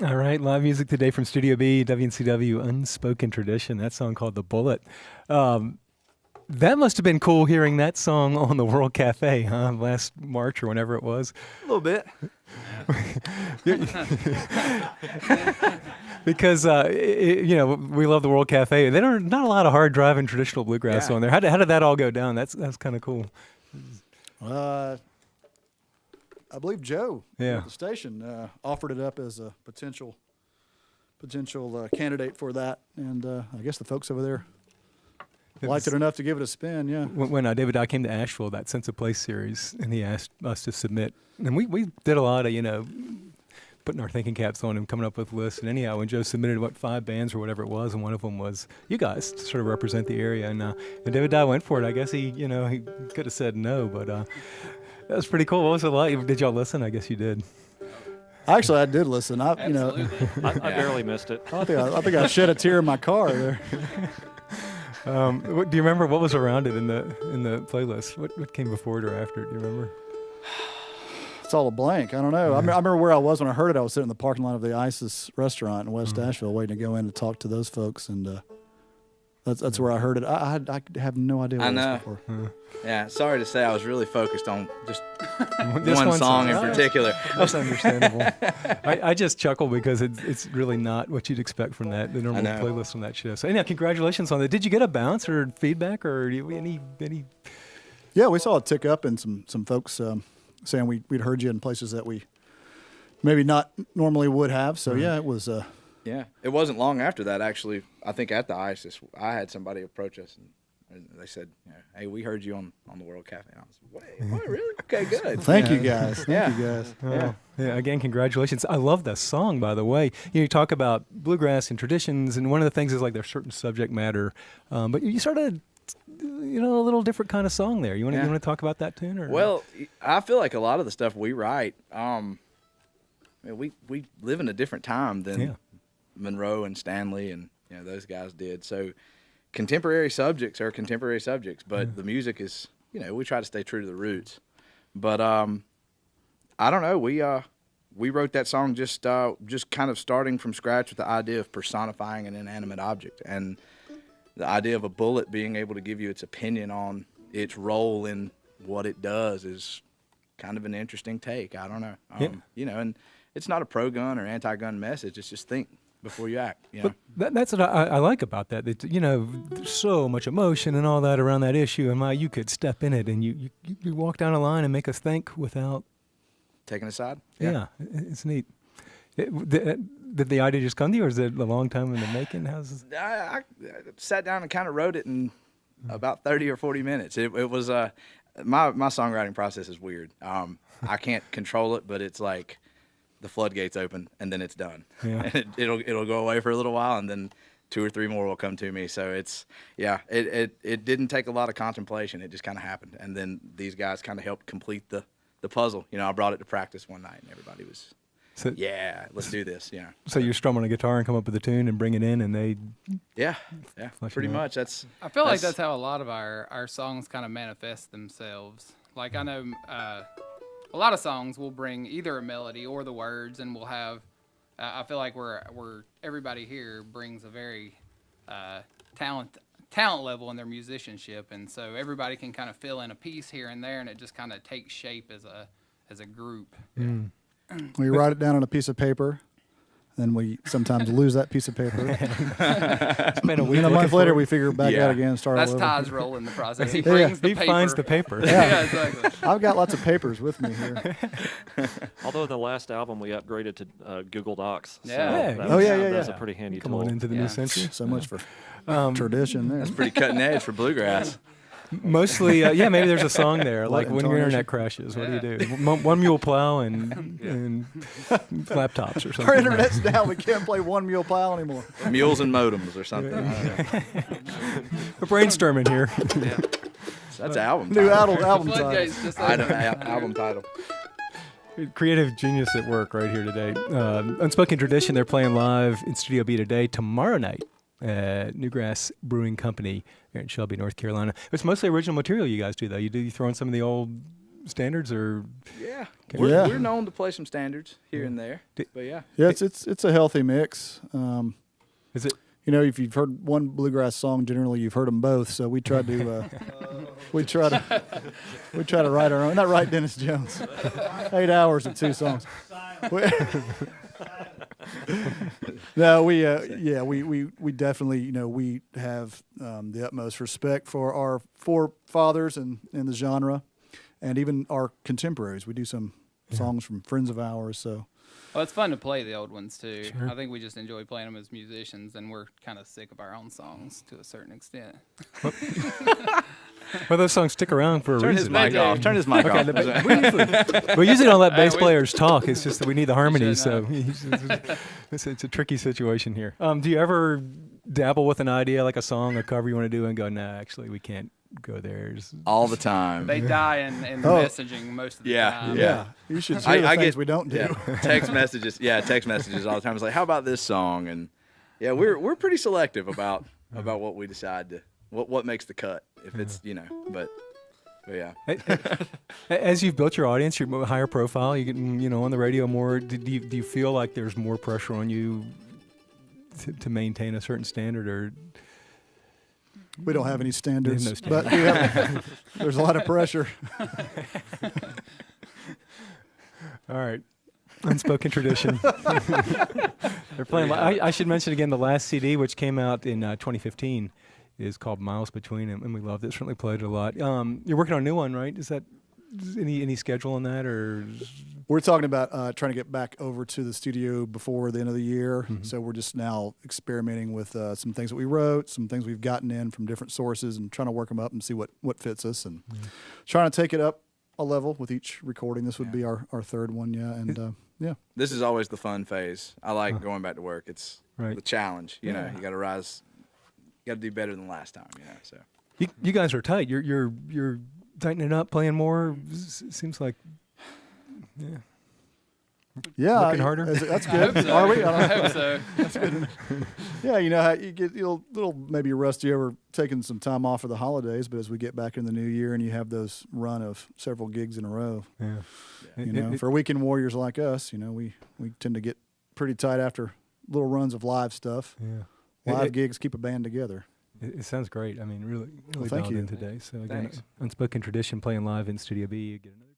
All right, live music today from Studio B, WNCW, Unspoken Tradition. That song called "The Bullet." Um, that must have been cool hearing that song on the World Cafe, huh? Last March or whenever it was. A little bit. Because we love the World Cafe. They don't not a lot of hard driving traditional bluegrass on there. How did that all go down? That's kind of cool. I believe Joe Yeah. at the station offered it up as a potential candidate for that, and I guess the folks over there liked it enough to give it a spin. Yeah. When David I came to Asheville, that Sense of Place series, and he asked us to submit, and we did a lot of putting our thinking caps on and coming up with lists. And anyhow, when Joe submitted 5 bands or whatever it was, and one of them was you guys to sort of represent the area, and David Dye went for it. I guess he could have said no, but that was pretty cool. What was it like? Did y'all listen? I guess you did. Actually, I did listen. I barely missed it. I think I shed a tear in my car there. Do you remember what was around it in the playlist? What came before it or after it? Do you remember? It's all a blank. I don't know. I remember where I was when I heard it. I was sitting in the parking lot of the ISIS restaurant in West Asheville, waiting to go in to talk to those folks, and that's where I heard it. I have no idea what it was before. Yeah, sorry to say, I was really focused on just This one song in Oh, particular. That's understandable. I just chuckle because it's really not what you'd expect from the normal playlist from that show. So anyhow, congratulations on that. Did you get a bounce or feedback or any? Yeah, we saw it tick up, and some folks saying we'd heard you in places that we maybe not normally would have. So yeah, it was. Yeah, it wasn't long after that, actually. I think at the ISIS, I had somebody approach us, and they said, "Hey, we heard you on the World Cafe." And I was like, "Wait, what, really? Okay, good." Thank you guys. Thank you guys. Yeah. Again, congratulations. I love that song, by the way. You talk about bluegrass and traditions, and one of the things is like there's certain subject matter, but you started. A little different kind of song there. You want to talk about that tune? Or? Well, I feel like a lot of the stuff we write, we live in a different time than Monroe and Stanley and those guys did. So contemporary subjects are contemporary subjects, but the music is we try to stay true to the roots. But I don't know. We wrote that song just kind of starting from scratch with the idea of personifying an inanimate object and the idea of a bullet being able to give you its opinion on its role in what it does is kind of an interesting take. I don't know. And it's not a pro-gun or anti-gun message. It's just think before you act. But that's what I like about that. There's so much emotion and all that around that issue, and you could step in it and you walk down a line and make us think without taking a side. Yeah, it's neat. Did the idea just come to you, or is it a long time in the making? I sat down and kind of wrote it in about 30 or 40 minutes. It was my songwriting process is weird. I can't control it, but it's like the floodgates open and then it's done. Yeah. And it'll go away for a little while and then 2 or 3 more will come to me. So it didn't take a lot of contemplation. It just kind of happened, and then these guys kind of helped complete the puzzle. I brought it to practice one night and everybody was. So, let's do this. Yeah. So you strum on a guitar and come up with a tune and bring it in, and they. Yeah, pretty much. I feel like that's how a lot of our songs kind of manifest themselves. Like I know a lot of songs will bring either a melody or the words, and we'll have. I feel like we're everybody here brings a very talent level in their musicianship, and so everybody can kind of fill in a piece here and there, and it just kind of takes shape as a group. Mm. We write it down on a piece of paper, then we sometimes lose that piece of paper. It's been a week. And a month later, we figure it back out again and start That's all over. Ty's role in the process. He brings the paper. He finds the paper. Yeah, exactly. I've got lots of papers with me here. Although the last album we upgraded to Google Docs. Yeah. So Yeah. That's a pretty handy Come tool. on into the new century. So much for tradition there. That's pretty cutting edge for bluegrass. Mostly, maybe there's a song there, like when your intonation. internet crashes. What do you do? One mule plow and laptops or something. Our internet's down. We can't play One Mule Plow anymore. Mules and modems or something. I don't know. We're brainstorming here. That's album New title. album title. Floodgates just opened. Album title. Creative genius at work right here today. Unspoken Tradition, they're playing live in Studio B today, tomorrow night at Newgrass Brewing Company here in Shelby, North Carolina. It's mostly original material you guys do, though. You throw in some of the old standards or? Yeah, Okay. we're known to play some standards here and there, but yeah. Yeah, it's a healthy mix. Is it? You know, if you've heard one bluegrass song, generally you've heard them both. So we try to we try to write our own. Not write Dennis Jones. 8 hours and 2 songs. No, we definitely, we have the utmost respect for our forefathers in the genre, and even our contemporaries. We do some songs from friends of ours. So. Well, it's fun to play the old ones too. Sure. I think we just enjoy playing them as musicians, and we're kind of sick of our own songs to a certain extent. Well, those songs stick around for a Turn his reason. mic off. Turn his mic off. We usually don't let bass players talk. It's just that we need the harmonies. should So it's a tricky situation here. Do you ever dabble with an idea, like a song, a cover you want to do, and go, no, actually, we can't go there? All the time. They die in messaging most of the time. Yeah, you should hear the things we don't do. Yeah, text messages. Yeah, text messages all the time. It's like, how about this song? And yeah, we're pretty selective about what we decide to what makes the cut. If it's but yeah. As you've built your audience, you're a higher profile. You get on the radio more. Do you feel like there's more pressure on you to maintain a certain standard, or? We don't have any standards, No standards. but there's a lot of pressure. All right. Unspoken Tradition. They're playing. I should mention again the last CD, which came out in 2015, is called Miles Between, and we loved it. Certainly played it a lot. You're working on a new one, right? Is that any schedule on that, or? We're talking about trying to get back over to the studio before the end of the year. Mm-hmm. So we're just now experimenting with some things that we wrote, some things we've gotten in from different sources, and trying to work them up and see what fits us, and trying to take it up a level with each recording. This would be our third one, and This is always the fun phase. I like going back to work. It's Right. the challenge. You got to rise. You got to do better than last time. So You guys are tight. You're tightening up, playing more. Seems like. yeah, Working harder? That's I hope good. so. Are we? I hope so. Yeah, you know how you get a little maybe rusty over taking some time off for the holidays, but as we get back in the new year and you have those run of several gigs in a row, Yeah. for weekend warriors like us, we tend to get pretty tight after little runs of live stuff. Yeah. Live gigs keep a band together. It sounds great. I mean, really thank dialed you. in today. So again, Thanks. Unspoken Tradition playing live in Studio B. You get another.